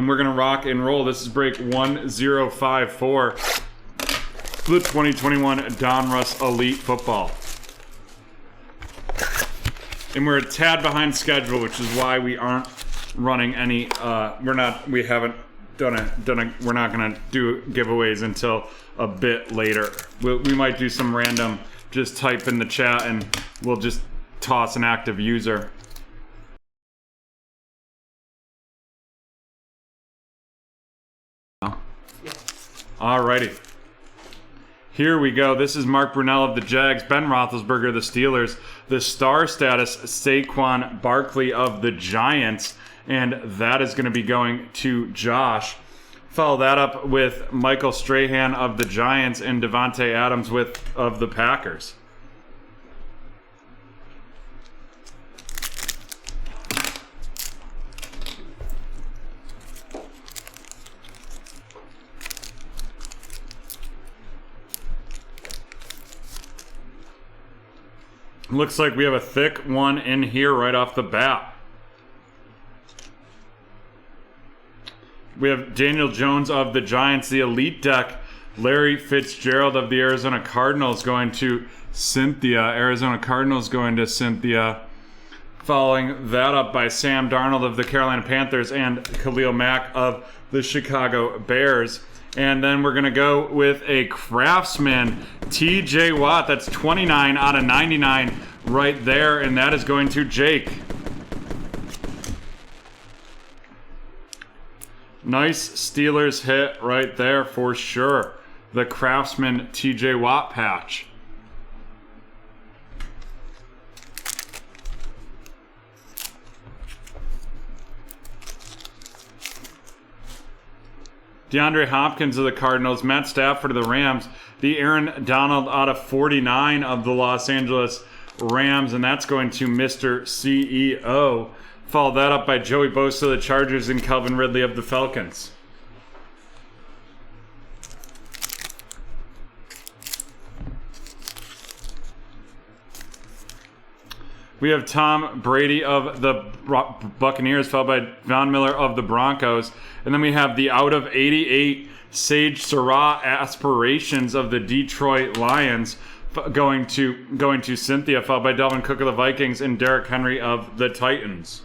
And we're going to rock and roll. This is break 1054 for the 2021 Donruss Elite Football. And we're a tad behind schedule, which is why we aren't running any, we're not going to do giveaways until a bit later. We might do some random, just type in the chat and we'll just toss an active user. Alrighty. Here we go. This is Mark Brunell of the Jags, Ben Roethlisberger of the Steelers, the star status Saquon Barkley of the Giants, and that is going to be going to Josh. Follow that up with Michael Strahan of the Giants and Devontae Adams of the Packers. Looks like we have a thick one in here right off the bat. We have Daniel Jones of the Giants, the Elite Deck. Larry Fitzgerald of the Arizona Cardinals going to Cynthia. Arizona Cardinals going to Cynthia. Following that up by Sam Darnold of the Carolina Panthers and Khalil Mack of the Chicago Bears. And then we're going to go with a Craftsman, TJ Watt. That's 29 out of 99 right there. And that is going to Jake. Nice Steelers hit right there for sure. The Craftsman TJ Watt patch. DeAndre Hopkins of the Cardinals, Matt Stafford of the Rams, the Aaron Donald out of 49 of the Los Angeles Rams, and that's going to Mr. CEO. Follow that up by Joey Bosa of the Chargers and Calvin Ridley of the Falcons. We have Tom Brady of the Buccaneers, followed by Von Miller of the Broncos. And then we have the out of 88 Sage Surratt aspirations of the Detroit Lions going to Cynthia, followed by Dalvin Cook of the Vikings and Derrick Henry of the Titans.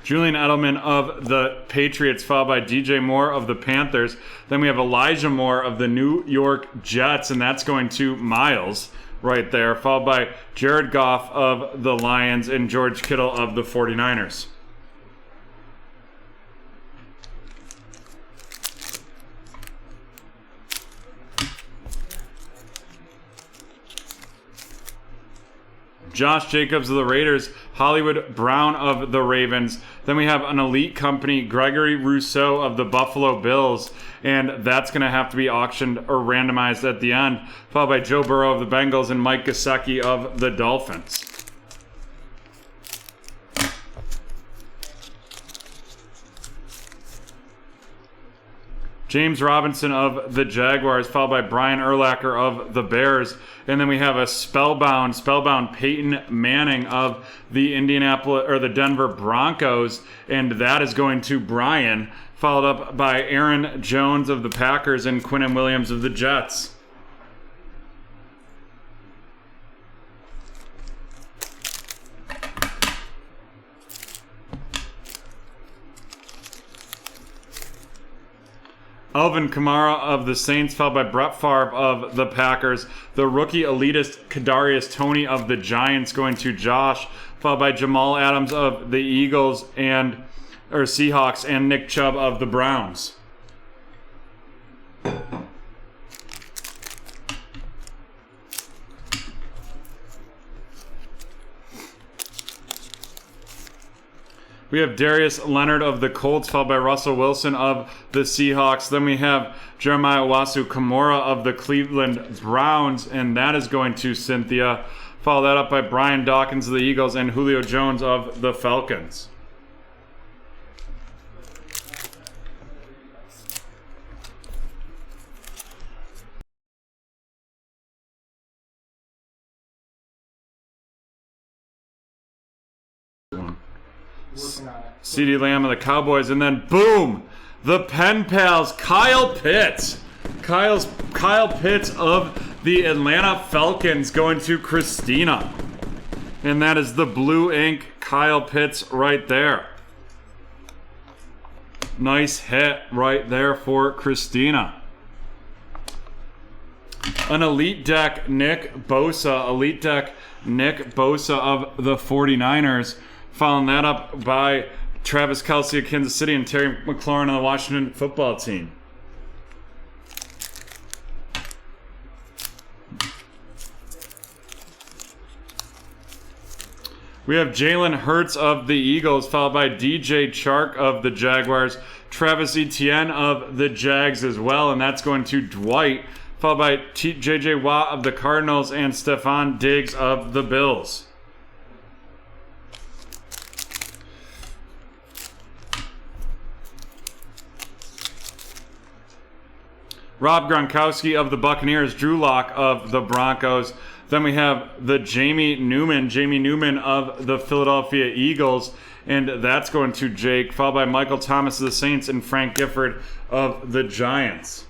Julian Edelman of the Patriots, followed by DJ Moore of the Panthers. Then we have Elijah Moore of the New York Jets, and that's going to Miles right there, followed by Jared Goff of the Lions and George Kittle of the 49ers. Josh Jacobs of the Raiders, Hollywood Brown of the Ravens. Then we have an elite company, Gregory Rousseau of the Buffalo Bills, and that's going to have to be auctioned or randomized at the end, followed by Joe Burrow of the Bengals and Mike Gesicki of the Dolphins. James Robinson of the Jaguars, followed by Brian Urlacher of the Bears. And then we have a spellbound Peyton Manning of the Denver Broncos, and that is going to Brian, followed up by Aaron Jones of the Packers and Quinnen Williams of the Jets. Alvin Kamara of the Saints, followed by Brett Favre of the Packers. The rookie elitist Kadarius Toney of the Giants going to Josh, followed by Jamal Adams of the Seahawks and Nick Chubb of the Browns. We have Darius Leonard of the Colts, followed by Russell Wilson of the Seahawks. Then we have Jeremiah Owusu-Koramoah of the Cleveland Browns, and that is going to Cynthia. Follow that up by Brian Dawkins of the Eagles and Julio Jones of the Falcons. Working on it. CeeDee Lamb of the Cowboys. And then, boom, the Pen Pals, Kyle Pitts. Kyle Pitts of the Atlanta Falcons going to Christina. And that is the blue ink Kyle Pitts right there. Nice hit right there for Christina. An Elite Deck Nick Bosa. Elite Deck Nick Bosa of the 49ers. Following that up by Travis Kelce of Kansas City and Terry McLaurin of the Washington football team. We have Jalen Hurts of the Eagles, followed by DJ Chark of the Jaguars, Travis Etienne of the Jags as well, and that's going to Dwight, followed by J.J. Watt of the Cardinals and Stephon Diggs of the Bills. Rob Gronkowski of the Buccaneers, Drew Lock of the Broncos. Then we have the Jamie Newman of the Philadelphia Eagles, and that's going to Jake, followed by Michael Thomas of the Saints and Frank Gifford of the Giants.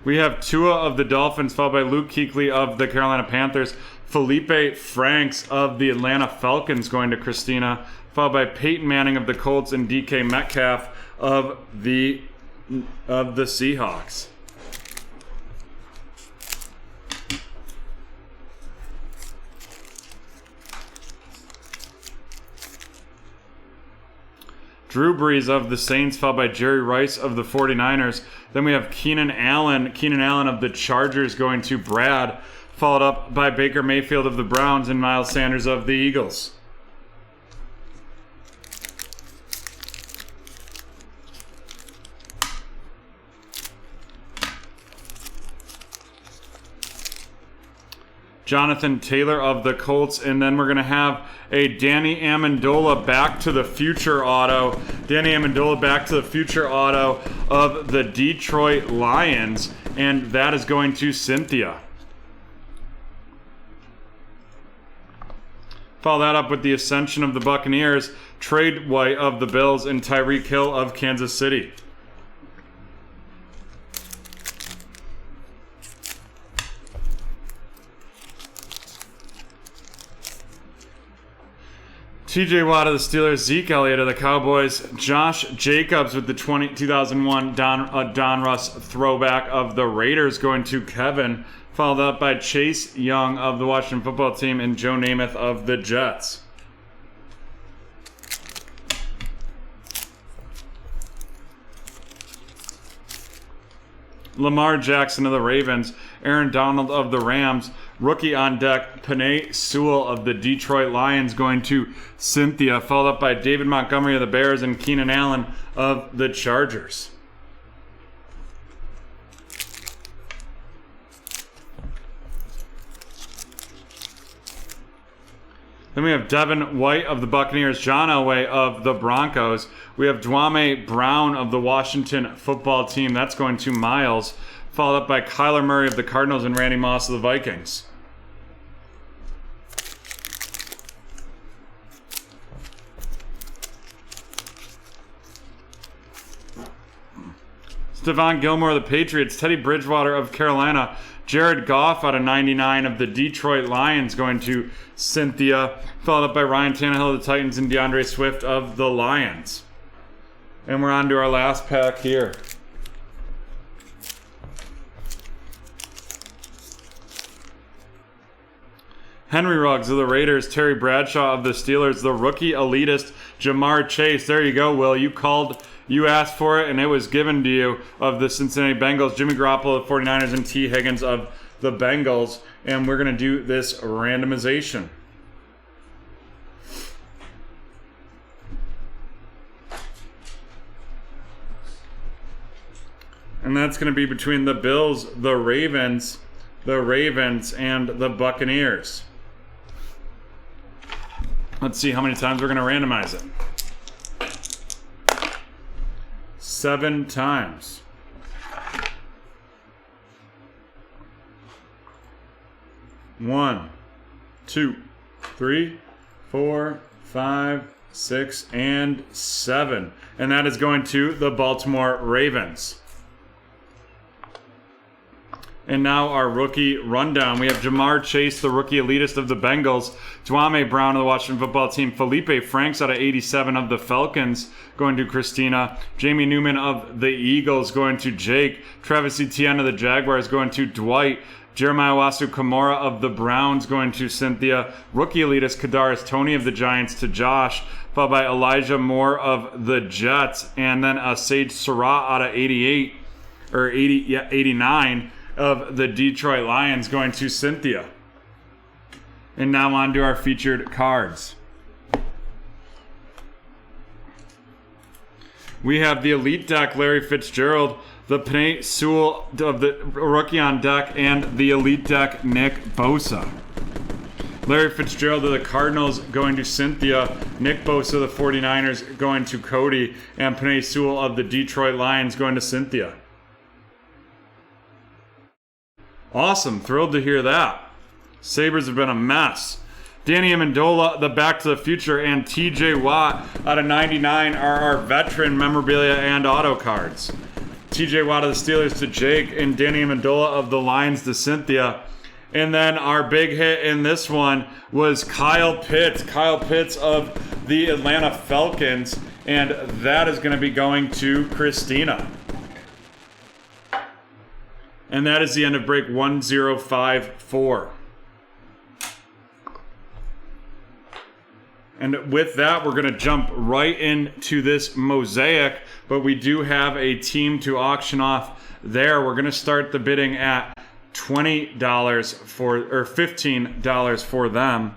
We have Tua of the Dolphins, followed by Luke Kuechly of the Carolina Panthers, Felipe Franks of the Atlanta Falcons going to Christina, followed by Peyton Manning of the Colts and DK Metcalf of the Seahawks. Drew Brees of the Saints, followed by Jerry Rice of the 49ers. Then we have Keenan Allen of the Chargers going to Brad, followed up by Baker Mayfield of the Browns and Miles Sanders of the Eagles. Jonathan Taylor of the Colts, and then we're going to have a Danny Amendola Back to the Future auto. Danny Amendola Back to the Future auto of the Detroit Lions, and that is going to Cynthia. Follow that up with the Ascension of the Buccaneers, Trade White of the Bills, and Tyreek Hill of Kansas City. TJ Watt of the Steelers, Zeke Elliott of the Cowboys, Josh Jacobs with the 2001 Donruss throwback of the Raiders going to Kevin, followed up by Chase Young of the Washington football team and Joe Namath of the Jets. Lamar Jackson of the Ravens, Aaron Donald of the Rams, rookie on deck, Penei Sewell of the Detroit Lions going to Cynthia, followed up by David Montgomery of the Bears and Keenan Allen of the Chargers. Then we have Devin White of the Buccaneers, John Elway of the Broncos. We have Dwame Brown of the Washington football team. That's going to Miles, followed up by Kyler Murray of the Cardinals and Randy Moss of the Vikings. Stephon Gilmore of the Patriots, Teddy Bridgewater of Carolina, Jared Goff out of 99 of the Detroit Lions going to Cynthia, followed up by Ryan Tannehill of the Titans and DeAndre Swift of the Lions. And we're on to our last pack here. Henry Ruggs of the Raiders, Terry Bradshaw of the Steelers, the rookie elitist Jamar Chase. There you go, Will. You asked for it, and it was given to you, of the Cincinnati Bengals, Jimmy Garoppolo of the 49ers, and T. Higgins of the Bengals. And we're going to do this randomization. And that's going to be between the Bills, the Ravens, and the Buccaneers. Let's see how many times we're going to randomize it. 7 times. 1, 2, 3, 4, 5, 6, and 7. And that is going to the Baltimore Ravens. And now our rookie rundown. We have Jamar Chase, the rookie elitist of the Bengals. Dwame Brown of the Washington football team. Felipe Franks out of 87 of the Falcons going to Christina. Jamie Newman of the Eagles going to Jake. Travis Etienne of the Jaguars going to Dwight. Jeremiah Wasu-Kamara of the Browns going to Cynthia. Rookie elitist Kadarius Toney of the Giants to Josh. Followed by Elijah Moore of the Jets. And then Sage Surratt out of 89 of the Detroit Lions going to Cynthia. And now on to our featured cards. We have the Elite deck, Larry Fitzgerald, the Panay Sewell of the rookie on deck, and the Elite deck, Nick Bosa. Larry Fitzgerald of the Cardinals going to Cynthia, Nick Bosa of the 49ers going to Cody, and Panay Sewell of the Detroit Lions going to Cynthia. Awesome. Thrilled to hear that. Sabres have been a mess. Danny Amendola, the Back to the Future, and TJ Watt out of 99 are our veteran memorabilia and auto cards. TJ Watt of the Steelers to Jake, and Danny Amendola of the Lions to Cynthia. And then our big hit in this one was Kyle Pitts. Kyle Pitts of the Atlanta Falcons, and that is going to be going to Christina. And that is the end of break 1054. And with that, we're going to jump right into this mosaic, but we do have a team to auction off there. We're going to start the bidding at $20 for, or $15 for them.